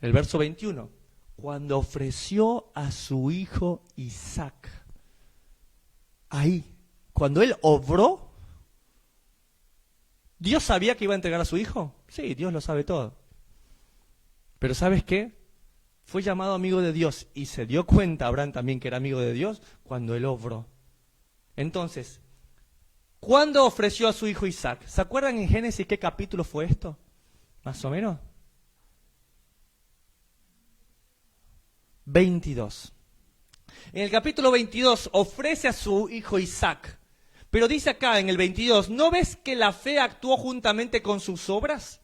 El verso 21. Cuando ofreció a su hijo Isaac. Ahí, cuando él obró, ¿Dios sabía que iba a entregar a su hijo? Sí, Dios lo sabe todo. Pero ¿sabes qué? Fue llamado amigo de Dios y se dio cuenta Abraham también que era amigo de Dios cuando él obró. Entonces, ¿cuándo ofreció a su hijo Isaac? ¿Se acuerdan en Génesis qué capítulo fue esto? Más o menos. 22. En el capítulo 22 ofrece a su hijo Isaac. Pero dice acá en el 22, ¿no ves que la fe actuó juntamente con sus obras?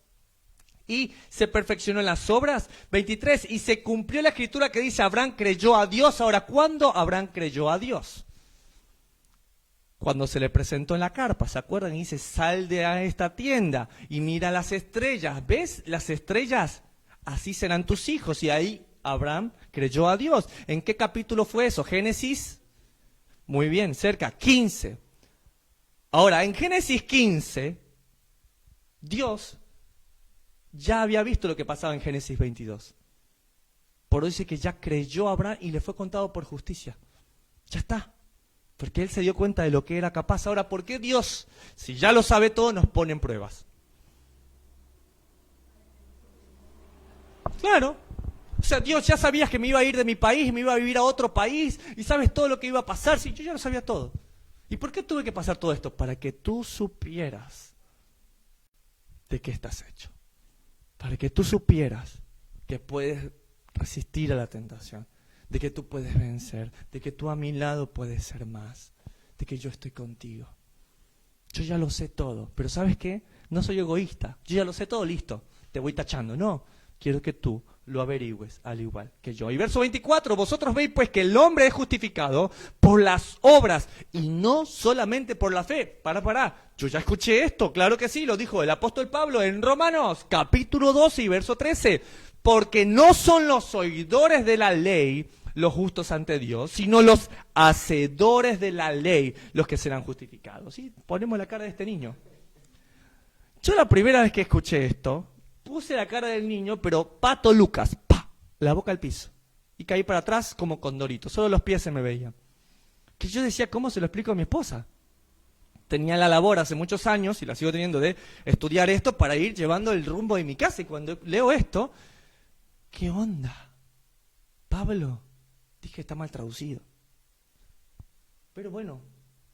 Y se perfeccionó en las obras. 23, y se cumplió la escritura que dice, Abraham creyó a Dios. Ahora, ¿cuándo Abraham creyó a Dios? Cuando se le presentó en la carpa, ¿se acuerdan? Y dice, sal de esta tienda y mira las estrellas. ¿Ves las estrellas? Así serán tus hijos. Y ahí Abraham creyó a Dios. ¿En qué capítulo fue eso? Génesis. Muy bien, cerca, 15. Ahora, en Génesis 15, Dios ya había visto lo que pasaba en Génesis 22. Por eso dice que ya creyó a Abraham y le fue contado por justicia. Ya está. Porque él se dio cuenta de lo que era capaz. Ahora, ¿por qué Dios, si ya lo sabe todo, nos pone en pruebas? Claro. O sea, Dios, ya sabías que me iba a ir de mi país, me iba a vivir a otro país, y sabes todo lo que iba a pasar. Sí, yo ya lo sabía todo. ¿Y por qué tuve que pasar todo esto? Para que tú supieras de qué estás hecho. Para que tú supieras que puedes resistir a la tentación, de que tú puedes vencer, de que tú a mi lado puedes ser más, de que yo estoy contigo. Yo ya lo sé todo, pero ¿sabes qué? No soy egoísta. Yo ya lo sé todo, listo. Te voy tachando. No, quiero que tú lo averigües al igual que yo. Y verso 24, vosotros veis pues que el hombre es justificado por las obras y no solamente por la fe. Para. Yo ya escuché esto, claro que sí, lo dijo el apóstol Pablo en Romanos, capítulo 12 y verso 13. Porque no son los oidores de la ley los justos ante Dios, sino los hacedores de la ley los que serán justificados. ¿Sí? Ponemos la cara de este niño. Yo la primera vez que escuché esto, puse la cara del niño, pero pato Lucas, ¡pa!, la boca al piso. Y caí para atrás como condorito, solo los pies se me veían. Que yo decía, ¿cómo se lo explico a mi esposa? Tenía la labor hace muchos años, y la sigo teniendo, de estudiar esto para ir llevando el rumbo de mi casa. Y cuando leo esto, ¿qué onda? Pablo, dije, está mal traducido. Pero bueno,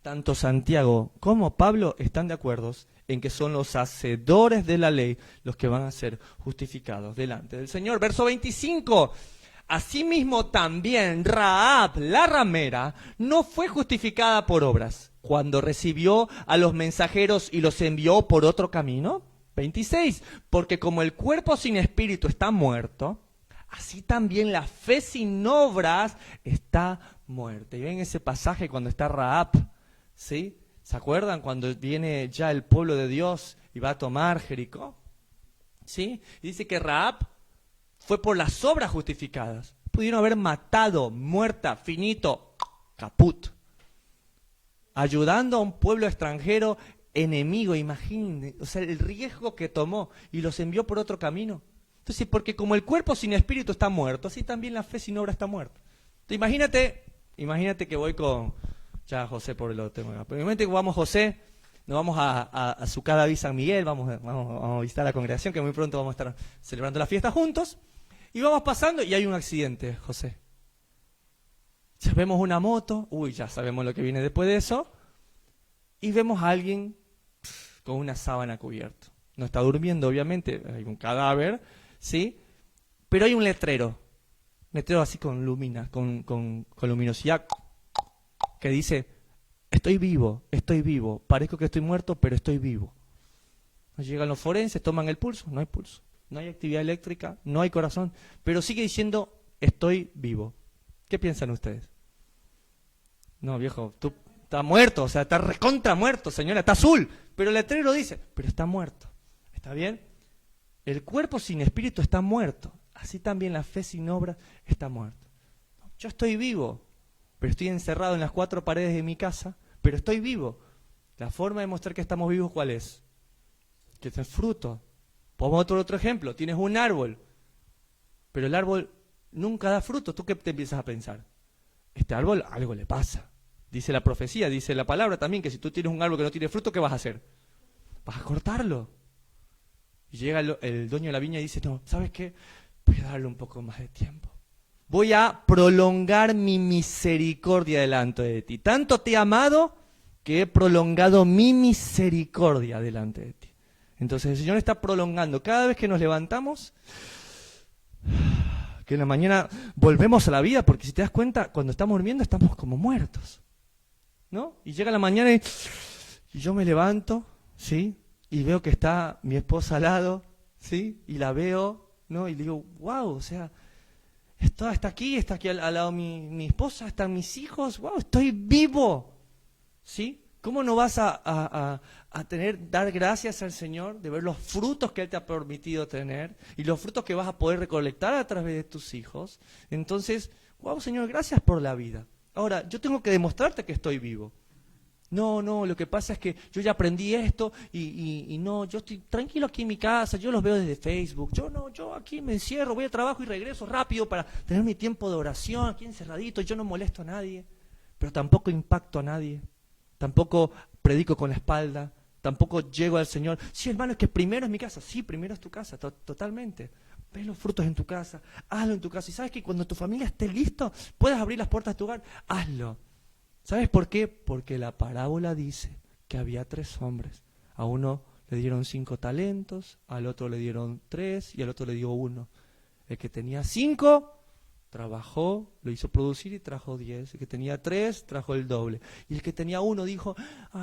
tanto Santiago como Pablo están de acuerdo en que son los hacedores de la ley los que van a ser justificados delante del Señor. Verso 25. Asimismo también Rahab, la ramera, no fue justificada por obras cuando recibió a los mensajeros y los envió por otro camino. 26. Porque como el cuerpo sin espíritu está muerto, así también la fe sin obras está muerta. Y ven ese pasaje cuando está Rahab, ¿sí? ¿Se acuerdan cuando viene ya el pueblo de Dios y va a tomar Jericó? ¿Sí? Y dice que Rahab fue por las obras justificadas. Pudieron haber matado, muerta, finito, caput. Ayudando a un pueblo extranjero enemigo, imagínense, o sea, el riesgo que tomó y los envió por otro camino. Entonces, porque como el cuerpo sin espíritu está muerto, así también la fe sin obra está muerta. Entonces, imagínate que voy con... Ya José por el tema. Pero imagínate que vamos José, nos vamos a Sucadaví San Miguel, vamos a visitar la congregación, que muy pronto vamos a estar celebrando la fiesta juntos, y vamos pasando y hay un accidente, José. Ya vemos una moto, ya sabemos lo que viene después de eso, y vemos a alguien con una sábana cubierta. No está durmiendo, obviamente, hay un cadáver, ¿sí? Pero hay un letrero así con luminosidad. que dice, estoy vivo, parezco que estoy muerto, pero estoy vivo. Llegan los forenses, toman el pulso, no hay pulso, no hay actividad eléctrica, no hay corazón, pero sigue diciendo, estoy vivo. ¿Qué piensan ustedes? No, viejo, tú estás muerto, o sea, estás recontra muerto, señora, está azul, pero el letrero dice, pero está muerto. ¿Está bien? El cuerpo sin espíritu está muerto, así también la fe sin obra está muerta. Yo estoy vivo, pero estoy encerrado en las 4 paredes de mi casa, pero estoy vivo. La forma de mostrar que estamos vivos, ¿cuál es? Que es fruto. Pongo otro ejemplo. Tienes un árbol, pero el árbol nunca da fruto. ¿Tú qué te empiezas a pensar? Este árbol algo le pasa. Dice la profecía, dice la palabra también, que si tú tienes un árbol que no tiene fruto, ¿qué vas a hacer? Vas a cortarlo. Y llega el dueño de la viña y dice, no, ¿sabes qué? Voy a darle un poco más de tiempo. Voy a prolongar mi misericordia delante de ti. Tanto te he amado que he prolongado mi misericordia delante de ti. Entonces el Señor está prolongando. Cada vez que nos levantamos, que en la mañana volvemos a la vida, porque si te das cuenta, cuando estamos durmiendo estamos como muertos, ¿no? Y llega la mañana y yo me levanto, ¿sí? Y veo que está mi esposa al lado, ¿sí? Y la veo, ¿no? Y digo, wow, o sea, está aquí al lado mi esposa, están mis hijos, wow, estoy vivo, ¿sí? ¿Cómo no vas a dar gracias al Señor de ver los frutos que Él te ha permitido tener y los frutos que vas a poder recolectar a través de tus hijos? Entonces, wow, Señor, gracias por la vida. Ahora, yo tengo que demostrarte que estoy vivo. No, lo que pasa es que yo ya aprendí esto y no, yo estoy tranquilo aquí en mi casa, yo los veo desde Facebook. Yo aquí me encierro, voy al trabajo y regreso rápido para tener mi tiempo de oración aquí encerradito. Yo no molesto a nadie, pero tampoco impacto a nadie. Tampoco predico con la espalda, tampoco llego al Señor. Sí, hermano, es que primero es mi casa. Sí, primero es tu casa, totalmente. Ve los frutos en tu casa, hazlo en tu casa. Y sabes que cuando tu familia esté listo, puedas abrir las puertas de tu hogar, hazlo. ¿Sabes por qué? Porque la parábola dice que había 3 hombres. A uno le dieron 5 talentos, al otro le dieron 3 y al otro le dio 1. El que tenía 5... trabajó, lo hizo producir y trajo 10. El que tenía 3, trajo el doble. Y el que tenía 1 dijo,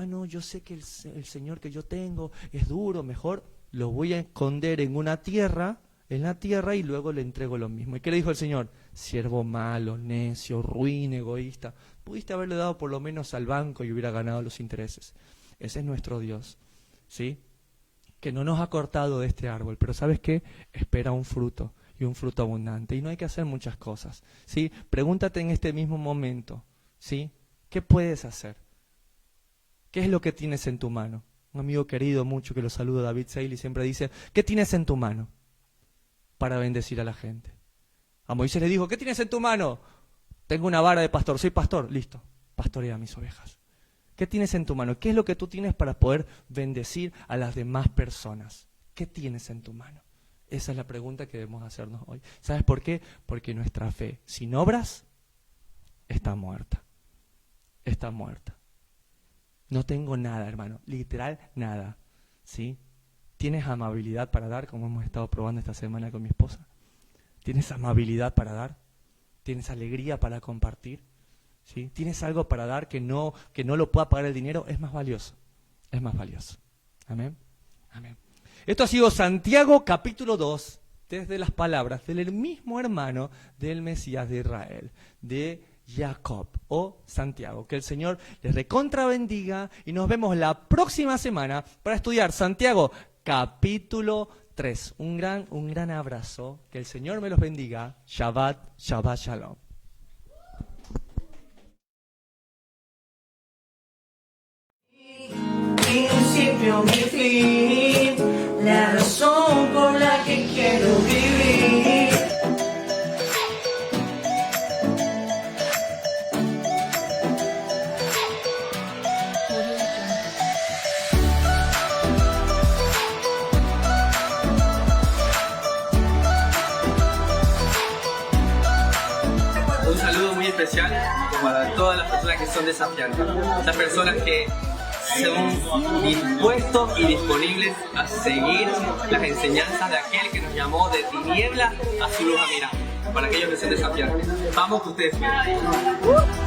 no, yo sé que el Señor que yo tengo es duro, mejor lo voy a esconder en la tierra y luego le entrego lo mismo. ¿Y qué le dijo el Señor? Siervo malo, necio, ruin, egoísta. Pudiste haberle dado por lo menos al banco y hubiera ganado los intereses. Ese es nuestro Dios, ¿sí? Que no nos ha cortado de este árbol, pero ¿sabes qué? Espera un fruto. Y un fruto abundante. Y no hay que hacer muchas cosas, ¿sí? Pregúntate en este mismo momento, ¿sí? ¿Qué puedes hacer? ¿Qué es lo que tienes en tu mano? Un amigo querido mucho que lo saludo, David Seili, siempre dice, ¿qué tienes en tu mano para bendecir a la gente? A Moisés le dijo, ¿qué tienes en tu mano? Tengo una vara de pastor, soy pastor, listo, pastorea mis ovejas. ¿Qué tienes en tu mano? ¿Qué es lo que tú tienes para poder bendecir a las demás personas? ¿Qué tienes en tu mano? Esa es la pregunta que debemos hacernos hoy. ¿Sabes por qué? Porque nuestra fe sin obras está muerta. Está muerta. No tengo nada, hermano. Literal, nada. ¿Sí? ¿Tienes amabilidad para dar, como hemos estado probando esta semana con mi esposa? ¿Tienes amabilidad para dar? ¿Tienes alegría para compartir? ¿Sí? ¿Tienes algo para dar que no lo pueda pagar el dinero? Es más valioso. Es más valioso. Amén. Amén. Esto ha sido Santiago capítulo 2, desde las palabras del mismo hermano del Mesías de Israel, de Jacob o Santiago. Que el Señor les recontra bendiga y nos vemos la próxima semana para estudiar Santiago capítulo 3. Un gran abrazo, que el Señor me los bendiga. Shabbat Shalom. Principio, mi fin, la razón por la que quiero vivir. Un saludo muy especial para todas las personas que son desafiantes, las personas que son dispuestos y disponibles a seguir las enseñanzas de aquel que nos llamó de tiniebla a su luz admirable. Para aquellos que son desafiantes, vamos que ustedes pueden.